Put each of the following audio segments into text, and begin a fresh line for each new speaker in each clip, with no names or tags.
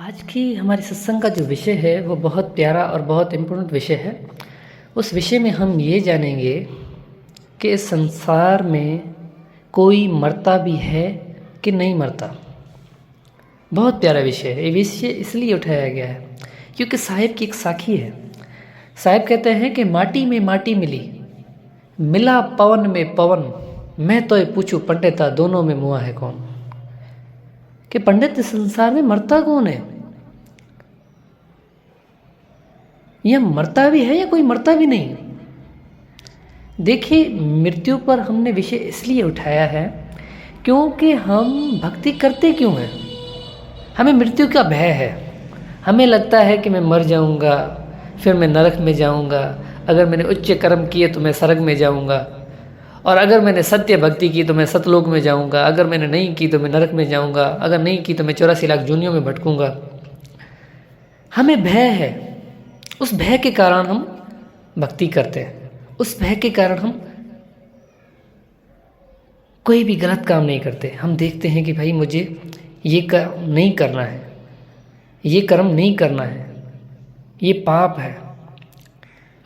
आज की हमारी सत्संग का जो विषय है वो बहुत प्यारा और बहुत इम्पोर्टेंट विषय है। उस विषय में हम ये जानेंगे कि इस संसार में कोई मरता भी है कि नहीं मरता। बहुत प्यारा विषय है। ये विषय इसलिए उठाया गया है क्योंकि साहिब की एक साखी है। साहिब कहते हैं कि माटी में माटी मिली, मिला पवन में पवन, मैं तो ये पूछूं पंडिता दोनों में मुआ है कौन। कि पंडित इस संसार में मरता कौन है? यह मरता भी है या कोई मरता भी नहीं? देखिए, मृत्यु पर हमने विषय इसलिए उठाया है क्योंकि हम भक्ति करते क्यों हैं? हमें मृत्यु का भय है। हमें लगता है कि मैं मर जाऊंगा, फिर मैं नरक में जाऊंगा, अगर मैंने उच्च कर्म किए तो मैं स्वर्ग में जाऊंगा, और अगर मैंने सत्य भक्ति की तो मैं सतलोक में जाऊंगा, अगर मैंने नहीं की तो मैं नरक में जाऊंगा, अगर नहीं की तो मैं 84 लाख जूनियों में भटकूंगा। हमें भय है। उस भय के कारण हम भक्ति करते हैं। उस भय के कारण हम कोई भी गलत काम नहीं करते। हम देखते हैं कि भाई मुझे ये कर्म नहीं करना है, ये कर्म नहीं करना है, ये पाप है,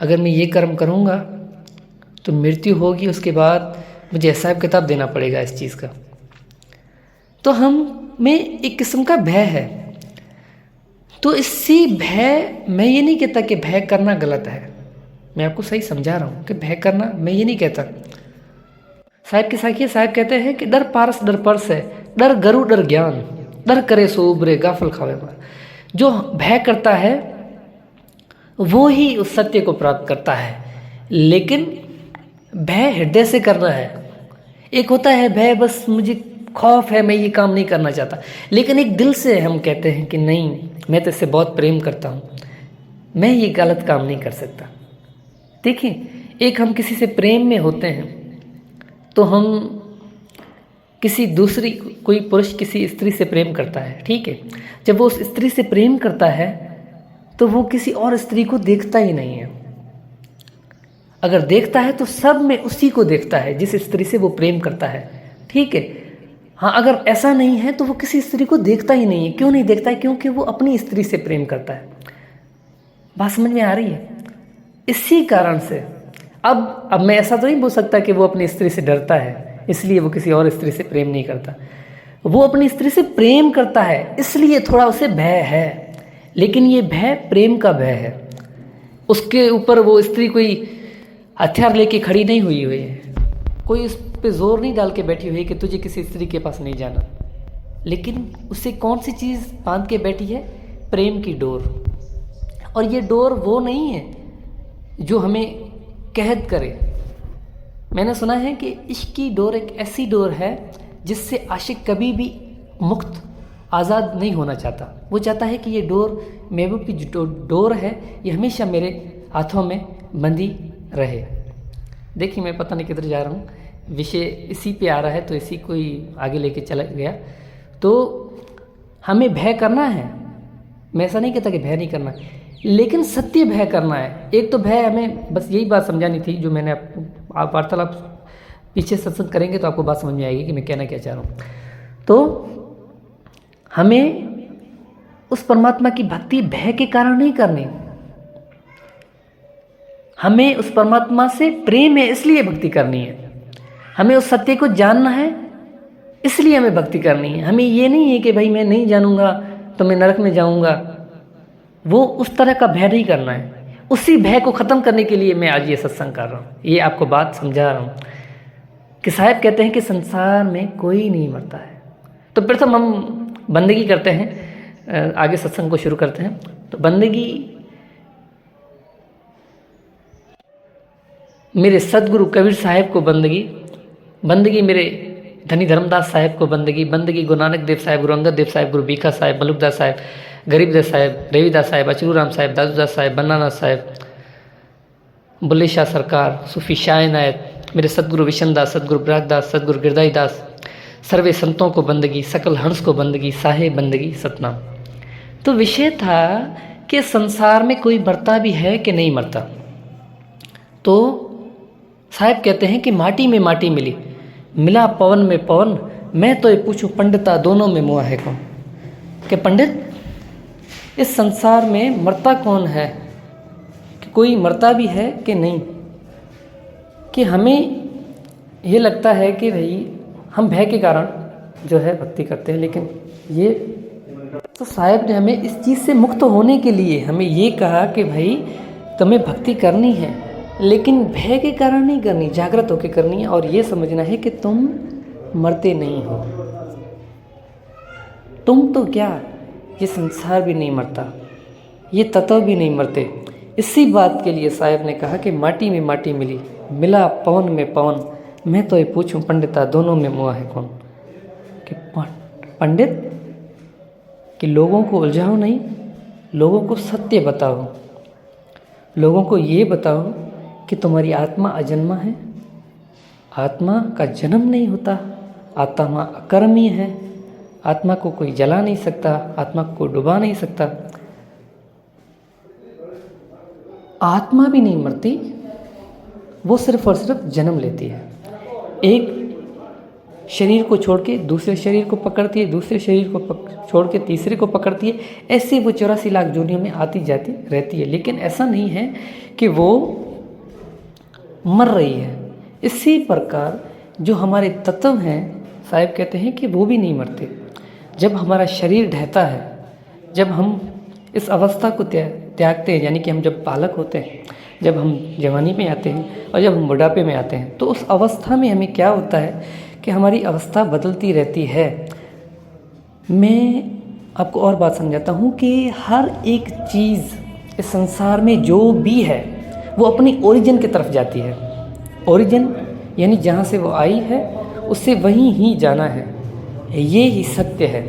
अगर मैं ये कर्म करूँगा तो मृत्यु होगी, उसके बाद मुझे हिसाब किताब देना पड़ेगा इस चीज़ का। तो हम में एक किस्म का भय है। तो इसी भय, मैं ये नहीं कहता कि भय करना गलत है, मैं आपको सही समझा रहा हूँ कि भय करना मैं ये नहीं कहता। साहिब की साखी साहिब कहते हैं कि डर पारस डर परस है, डर गरु डर ज्ञान, डर करे सो उबरे गाफल खावे मार। जो भय करता है वो ही उस सत्य को प्राप्त करता है, लेकिन भय हृदय से करना है। एक होता है भय, बस मुझे खौफ है, मैं ये काम नहीं करना चाहता, लेकिन एक दिल से हम कहते हैं कि नहीं, मैं तो इससे बहुत प्रेम करता हूँ, मैं ये गलत काम नहीं कर सकता। देखिए, एक हम किसी से प्रेम में होते हैं तो हम किसी दूसरी, कोई पुरुष किसी स्त्री से प्रेम करता है, ठीक है। जब वो उस स्त्री से प्रेम करता है तो वो किसी और स्त्री को देखता ही नहीं है। अगर देखता है तो सब में उसी को देखता है जिस स्त्री से वो प्रेम करता है, ठीक है। हाँ, अगर ऐसा नहीं है तो वो किसी स्त्री को देखता ही नहीं है। क्यों नहीं देखता है? क्योंकि वो अपनी स्त्री से प्रेम करता है। बात समझ में आ रही है? इसी कारण से अब मैं ऐसा तो नहीं बोल सकता कि वो अपनी स्त्री से डरता है इसलिए वो किसी और स्त्री से प्रेम नहीं करता। वो अपनी स्त्री से प्रेम करता है इसलिए थोड़ा उसे भय है, लेकिन ये भय प्रेम का भय है। उसके ऊपर वो स्त्री कोई हथियार लेके खड़ी नहीं हुई है, कोई उस पे जोर नहीं डाल के बैठी हुई है कि तुझे किसी स्त्री के पास नहीं जाना, लेकिन उसे कौन सी चीज़ बांध के बैठी है? प्रेम की डोर। और ये डोर वो नहीं है जो हमें कैद करे। मैंने सुना है कि इश्क की डोर एक ऐसी डोर है जिससे आशिक कभी भी मुक्त, आज़ाद नहीं होना चाहता। वो चाहता है कि ये डोर, महबूब की जो डोर है, ये हमेशा मेरे हाथों में बंधी रहे। देखिए, मैं पता नहीं किधर जा रहा हूँ, विषय इसी पे आ रहा है तो इसी को ही आगे लेके चला गया। तो हमें भय करना है, मैं ऐसा नहीं कहता कि भय नहीं करना, लेकिन सत्य भय करना है। एक तो भय, हमें बस यही बात समझानी थी जो मैंने आप वार्तालाप पीछे सत्संग करेंगे तो आपको बात समझ में आएगी कि मैं कहना क्या चाह रहा हूँ। तो हमें उस परमात्मा की भक्ति भय के कारण नहीं करनी, हमें उस परमात्मा से प्रेम है इसलिए भक्ति करनी है। हमें उस सत्य को जानना है इसलिए हमें भक्ति करनी है। हमें ये नहीं है कि भाई मैं नहीं जानूंगा तो मैं नरक में जाऊंगा, वो उस तरह का भय नहीं करना है। उसी भय को ख़त्म करने के लिए मैं आज ये सत्संग कर रहा हूँ, ये आपको बात समझा रहा हूँ कि साहिब कहते हैं कि संसार में कोई नहीं मरता है। तो प्रथम हम बंदगी करते हैं, आगे सत्संग को शुरू करते हैं। तो बंदगी मेरे सदगुरु कबीर साहिब को बंदगी मेरे धनी धर्मदास साहिब को बंदगी गुरु नानक देव साहिब, गुरु अंगद देव साहिब, गुरु बीखा साहिब, मलुकदास साहिब, गरीबदास साहिब, रविदास साहिब, अचरू राम साहिब, दादूदास साहिब, बन्नानाथ साहिब, बुल्ले शाह सरकार, सूफी शाह इनायत, मेरे सदगुरु विशनदास, सदगुरु ब्रागदास, सदगुरु गिरदाई दास, सर्वे संतों को बंदगी, सकल हंस को बंदगी, साहे बंदगी सतनाम। तो विषय था कि संसार में कोई मरता भी है कि नहीं मरता। तो साहिब कहते हैं कि माटी में माटी मिली, मिला पवन में पवन, मैं तो ये पूछूं पंडिता दोनों में मुआ है कौन। कि पंडित, इस संसार में मरता कौन है, कि कोई मरता भी है कि नहीं। कि हमें ये लगता है कि भाई हम भय के कारण जो है भक्ति करते हैं, लेकिन ये तो साहिब ने हमें इस चीज़ से मुक्त होने के लिए हमें ये कहा कि भाई तुम्हें भक्ति करनी है, लेकिन भय के कारण नहीं करनी, जागृत होकर करनी है। और ये समझना है कि तुम मरते नहीं हो। तुम तो क्या, ये संसार भी नहीं मरता, ये तत्व भी नहीं मरते। इसी बात के लिए साहिब ने कहा कि माटी में माटी मिली, मिला पवन में पवन, मैं तो ये पूछूं पंडिता दोनों में मुआ है कौन। कि पंडित कि लोगों को उलझाओ नहीं, लोगों को सत्य बताओ, लोगों को ये बताओ कि तुम्हारी आत्मा अजन्मा है, आत्मा का जन्म नहीं होता, आत्मा अकर्मी है, आत्मा को कोई जला नहीं सकता, आत्मा को डुबा नहीं सकता, आत्मा भी नहीं मरती, वो सिर्फ और सिर्फ जन्म लेती है। एक शरीर को छोड़ के दूसरे शरीर को पकड़ती है, दूसरे शरीर को छोड़ के तीसरे को पकड़ती है, ऐसे वो 84 लाख जोनियों में आती जाती रहती है। लेकिन ऐसा नहीं है कि वो मर रही है। इसी प्रकार जो हमारे तत्व हैं, साहिब कहते हैं कि वो भी नहीं मरते। जब हमारा शरीर ढहता है, जब हम इस अवस्था को त्यागते हैं, यानी कि हम जब बालक होते हैं, जब हम जवानी में आते हैं और जब हम बुढ़ापे में आते हैं, तो उस अवस्था में हमें क्या होता है कि हमारी अवस्था बदलती रहती है। मैं आपको और बात समझाता हूँ कि हर एक चीज़ इस संसार में जो भी है वो अपनी ओरिजिन की तरफ जाती है। ओरिजिन यानी जहाँ से वो आई है उससे वहीं ही जाना है, ये ही सत्य है।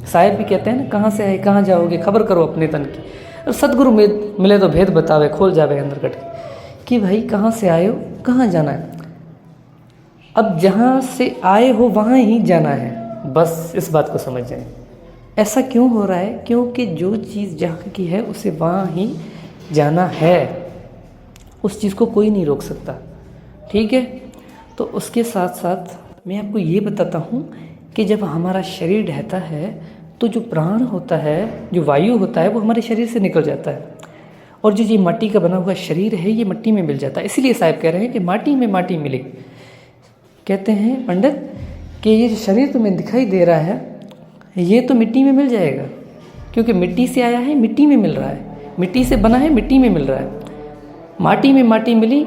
साहिब भी कहते हैं ना, कहाँ से आए कहाँ जाओगे, खबर करो अपने तन की। और सदगुरु मिले तो भेद बतावे, खोल जावे अंदर कट कि भाई कहाँ से आए हो, कहाँ जाना है। अब जहाँ से आए हो वहाँ ही जाना है, बस इस बात को समझ जाए। ऐसा क्यों हो रहा है? क्योंकि जो चीज़ जहाँ की है उसे वहाँ ही जाना है, उस चीज़ को कोई नहीं रोक सकता। ठीक है, तो उसके साथ साथ मैं आपको ये बताता हूँ कि जब हमारा शरीर ढहता है तो जो प्राण होता है, जो वायु होता है, वो हमारे शरीर से निकल जाता है, और जो ये मिट्टी का बना हुआ शरीर है ये मिट्टी में मिल जाता है। इसीलिए साहिब कह रहे हैं कि माटी में माटी मिले। कहते हैं पंडित कि ये जो शरीर तुम्हें दिखाई दे रहा है ये तो मिट्टी में मिल जाएगा, क्योंकि मिट्टी से आया है, मिट्टी में मिल रहा है, मिट्टी से बना है, मिट्टी में मिल रहा है। माटी में माटी मिली,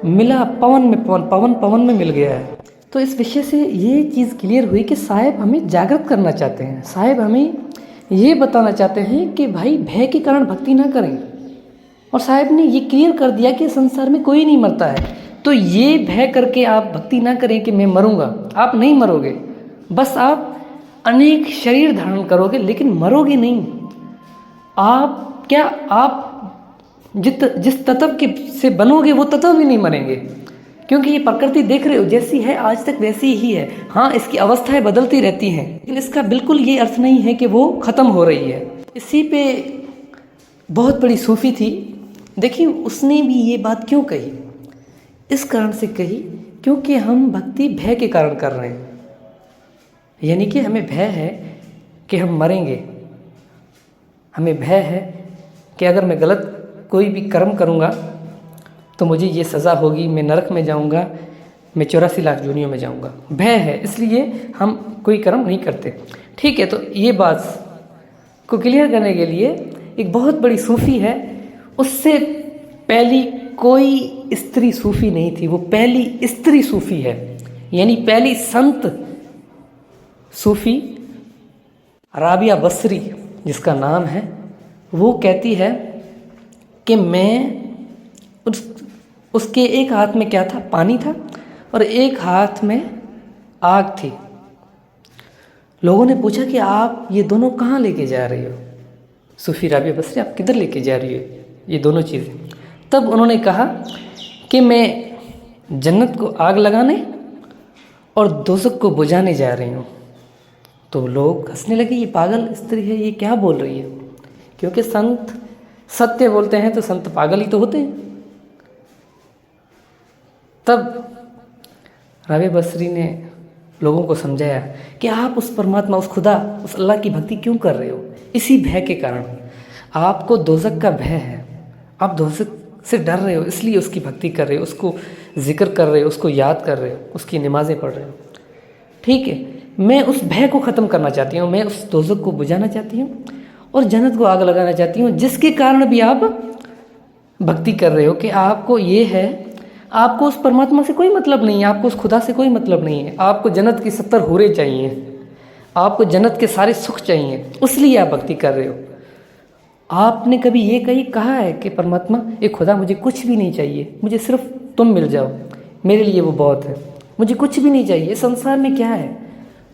मिला पवन में पवन, पवन पवन में मिल गया है। तो इस विषय से ये चीज़ क्लियर हुई कि साहिब हमें जागृत करना चाहते हैं। साहिब हमें ये बताना चाहते हैं कि भाई भय के कारण भक्ति ना करें। और साहिब ने ये क्लियर कर दिया कि संसार में कोई नहीं मरता है, तो ये भय करके आप भक्ति ना करें कि मैं मरूंगा। आप नहीं मरोगे, बस आप अनेक शरीर धारण करोगे लेकिन मरोगे नहीं। आप क्या, आप जिस तत्व के से बनोगे वो तत्व भी नहीं मरेंगे, क्योंकि ये प्रकृति देख रहे हो जैसी है आज तक वैसी ही है। हाँ, इसकी अवस्थाएं बदलती रहती हैं, लेकिन इसका बिल्कुल ये अर्थ नहीं है कि वो ख़त्म हो रही है। इसी पे बहुत बड़ी सूफी थी, देखिए उसने भी ये बात क्यों कही, इस कारण से कही क्योंकि हम भक्ति भय के कारण कर रहे हैं। यानी कि हमें भय है कि हम मरेंगे, हमें भय है कि अगर मैं गलत कोई भी कर्म करूँगा तो मुझे ये सज़ा होगी, मैं नरक में जाऊँगा, मैं 84 लाख जोनियों में जाऊँगा। भय है, इसलिए हम कोई कर्म नहीं करते। ठीक है, तो ये बात को क्लियर करने के लिए एक बहुत बड़ी सूफ़ी है, उससे पहली कोई स्त्री सूफ़ी नहीं थी, वो पहली स्त्री सूफ़ी है, यानी पहली संत सूफ़ी राबिया बसरी जिसका नाम है। वो कहती है कि मैं उसके एक हाथ में क्या था, पानी था, और एक हाथ में आग थी। लोगों ने पूछा कि आप ये दोनों कहाँ लेके जा रही हो, सूफी राबिया बसरी आप किधर लेके जा रही हो ये दोनों चीज़ें। तब उन्होंने कहा कि मैं जन्नत को आग लगाने और दोज़ख को बुझाने जा रही हूँ। तो लोग हंसने लगे, ये पागल स्त्री है, ये क्या बोल रही है। क्योंकि संत सत्य बोलते हैं तो संत पागल ही तो होते हैं। तब राबिया बसरी ने लोगों को समझाया कि आप उस परमात्मा, उस खुदा, उस अल्लाह की भक्ति क्यों कर रहे हो, इसी भय के कारण। आपको दोज़ख का भय है, आप दोज़ख से डर रहे हो, इसलिए उसकी भक्ति कर रहे हो, उसको जिक्र कर रहे हो, उसको याद कर रहे हो, उसकी नमाज़ें पढ़ रहे हो। ठीक है, मैं उस भय को ख़त्म करना चाहती हूँ, मैं उस दोज़ख को बुझाना चाहती हूँ और जन्नत को आग लगाना चाहती हूँ, जिसके कारण भी आप भक्ति कर रहे हो कि आपको ये है, आपको उस परमात्मा से कोई मतलब नहीं है, आपको उस खुदा से कोई मतलब नहीं है, आपको जन्नत की 70 हूरें चाहिए, आपको जन्नत के सारे सुख चाहिए, इसलिए आप भक्ति कर रहे हो। आपने कभी ये कहा है कि परमात्मा, ये खुदा, मुझे कुछ भी नहीं चाहिए, मुझे सिर्फ तुम मिल जाओ, मेरे लिए वो बहुत है, मुझे कुछ भी नहीं चाहिए। संसार में क्या है,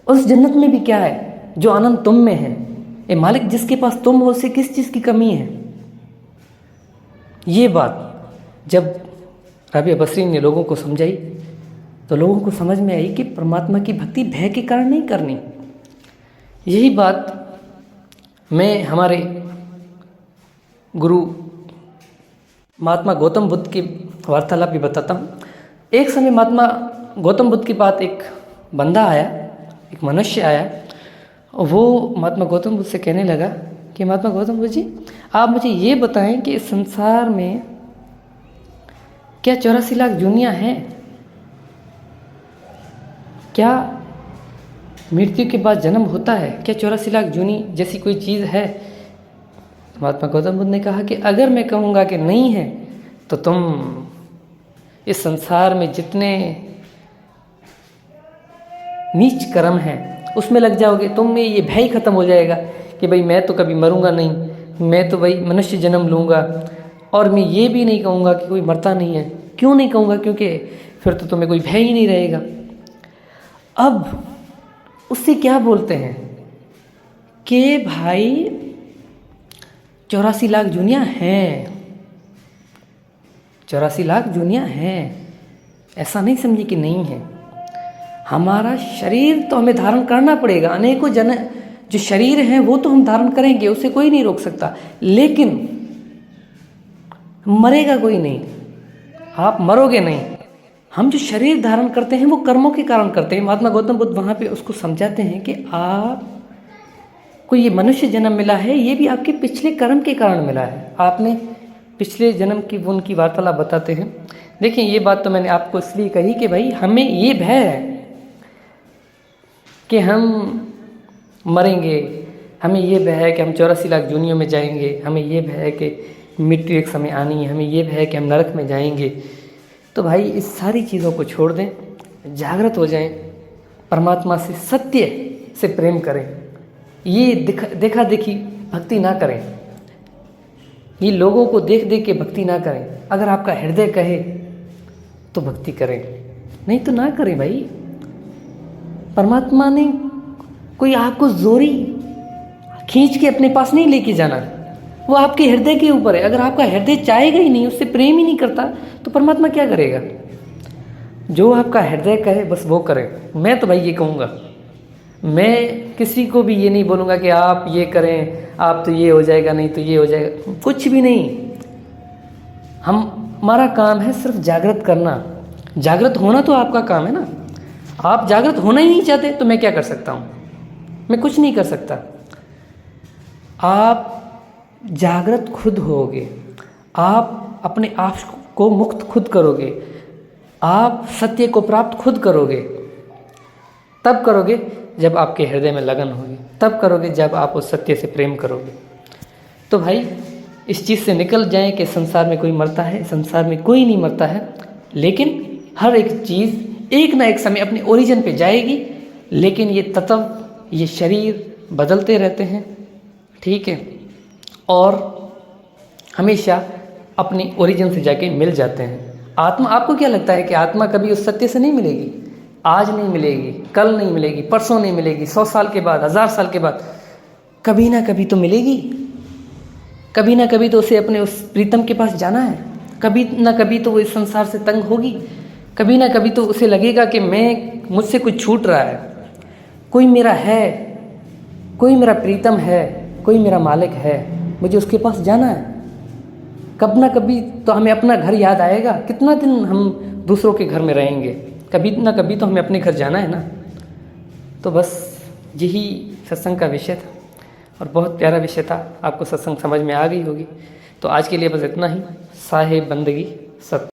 उस जन्नत में भी क्या है जो आनंद तुम में है। ये मालिक, जिसके पास तुम हो, उसे किस चीज़ की कमी है। ये बात जब राबिया बसरी ने लोगों को समझाई तो लोगों को समझ में आई कि परमात्मा की भक्ति भय के कारण नहीं करनी। यही बात मैं हमारे गुरु महात्मा गौतम बुद्ध की वार्तालाप भी बताता हूँ। एक समय महात्मा गौतम बुद्ध के पास एक बंदा आया, एक मनुष्य आया, वो महात्मा गौतम बुद्ध से कहने लगा कि महात्मा गौतम बुद्ध जी, आप मुझे ये बताएं कि इस संसार में क्या 84 लाख जूनियाँ हैं? क्या मृत्यु के बाद जन्म होता है? क्या 84 लाख जूनी जैसी कोई चीज़ है? महात्मा गौतम बुद्ध ने कहा कि अगर मैं कहूँगा कि नहीं है तो तुम इस संसार में जितने नीच कर्म हैं उसमें लग जाओगे, तुम में ये भय खत्म हो जाएगा कि भाई मैं तो कभी मरूंगा नहीं, मैं तो भाई मनुष्य जन्म लूँगा। और मैं ये भी नहीं कहूँगा कि कोई मरता नहीं है। क्यों नहीं कहूँगा? क्योंकि फिर तो तुम्हें कोई भय ही नहीं रहेगा। अब उससे क्या बोलते हैं कि भाई 84 लाख जूनियाँ हैं, 84 लाख जूनियाँ हैं, ऐसा नहीं समझिए कि नहीं है। हमारा शरीर तो हमें धारण करना पड़ेगा, अनेकों जो शरीर हैं वो तो हम धारण करेंगे, उसे कोई नहीं रोक सकता, लेकिन मरेगा कोई नहीं, आप मरोगे नहीं। हम जो शरीर धारण करते हैं वो कर्मों के कारण करते हैं। महात्मा गौतम बुद्ध वहाँ पे उसको समझाते हैं कि आपको ये मनुष्य जन्म मिला है, ये भी आपके पिछले कर्म के कारण मिला है। आपने पिछले जन्म की उनकी वार्तालाप बताते हैं। देखिए, ये बात तो मैंने आपको इसलिए कही कि भाई हमें ये भय है कि हम मरेंगे, हमें ये भय है कि हम 84 लाख जूनियों में जाएंगे, हमें ये भय है कि मृत्यु एक समय आनी है, हमें ये भय है कि हम नरक में जाएंगे। तो भाई इस सारी चीज़ों को छोड़ दें, जागृत हो जाएं, परमात्मा से सत्य से प्रेम करें, ये देखा देखी भक्ति ना करें, ये लोगों को देख देख के भक्ति ना करें। अगर आपका हृदय कहे तो भक्ति करें, नहीं तो ना करें। भाई परमात्मा ने कोई आपको जोरी खींच के अपने पास नहीं लेके जाना, वो आपके हृदय के ऊपर है। अगर आपका हृदय चाहेगा ही नहीं, उससे प्रेम ही नहीं करता, तो परमात्मा क्या करेगा? जो आपका हृदय कहे बस वो करें। मैं तो भाई ये कहूँगा, मैं किसी को भी ये नहीं बोलूँगा कि आप ये करें, आप तो ये हो जाएगा, नहीं तो ये हो जाएगा, कुछ भी नहीं। हमारा काम है सिर्फ जागृत करना। जागृत होना तो आपका काम है ना। आप जागृत होना ही नहीं चाहते तो मैं क्या कर सकता हूँ? मैं कुछ नहीं कर सकता। आप जागृत खुद होगे, आप अपने आप को मुक्त खुद करोगे, आप सत्य को प्राप्त खुद करोगे। तब करोगे जब आपके हृदय में लगन होगी, तब करोगे जब आप उस सत्य से प्रेम करोगे। तो भाई इस चीज़ से निकल जाएं कि संसार में कोई मरता है, संसार में कोई नहीं मरता है, लेकिन हर एक चीज़ एक ना एक समय अपने ओरिजिन पे जाएगी। लेकिन ये तत्व, ये शरीर बदलते रहते हैं, ठीक है, और हमेशा अपनी ओरिजिन से जाके मिल जाते हैं। आत्मा, आपको क्या लगता है कि आत्मा कभी उस सत्य से नहीं मिलेगी? आज नहीं मिलेगी, कल नहीं मिलेगी, परसों नहीं मिलेगी, 100 साल के बाद, 1000 साल के बाद, कभी ना कभी तो मिलेगी। कभी ना कभी तो उसे अपने उस प्रीतम के पास जाना है, कभी ना कभी तो वो इस संसार से तंग होगी, कभी ना कभी तो उसे लगेगा कि मुझसे कुछ छूट रहा है, कोई मेरा है, कोई मेरा प्रीतम है, कोई मेरा मालिक है, मुझे उसके पास जाना है। कब ना कभी तो हमें अपना घर याद आएगा। कितना दिन हम दूसरों के घर में रहेंगे? कभी ना कभी तो हमें अपने घर जाना है ना। तो बस यही सत्संग का विषय था। और बहुत प्यारा विषय था, आपको सत्संग समझ में आ गई होगी। तो आज के लिए बस इतना ही। साहिब बंदगी सत्य।